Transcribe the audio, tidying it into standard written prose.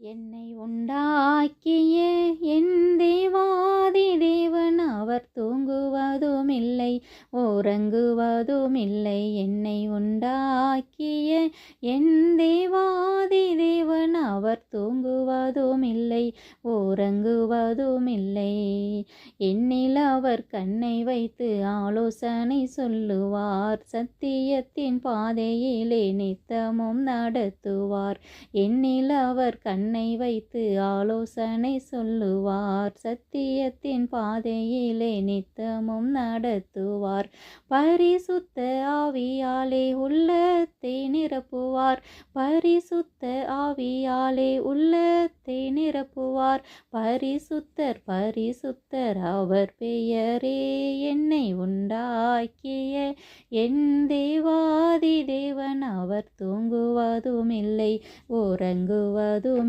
என்னை உண்டாக்கிய என் தேவாதி தேவன் அவர் தூங்குவதுமில்லை உறங்குவதுமில்லை. என்னை உண்டாக்கிய என் தேவாதி தேவன் அவர் தூங்குவதுமில்லை உறங்குவதுமில்லை. என்னில் அவர் கண்ணை வைத்து ஆலோசனை சொல்லுவார், சத்தியத்தின் பாதையிலே நித்தமும் நடத்துவார். என்னில் அவர் கண்ணை வைத்து ஆலோசனை சொல்லுவார், சத்தியத்தின் பாதையிலே நித்தமும் நடத்துவார். பரிசுத்த ஆவியாலே உள்ளத்தை நிரப்புவார், பரிசுத்த ஆவியாலே உள்ளத்தை நிரப்புவார். பரிசுத்தர் பரிசுத்தர் அவர் பெயரே. என்னை உண்டாக்கிய என் தேவாதி தேவன் அவர் தூங்குவதுமில்லை உறங்குவதுமில்லை.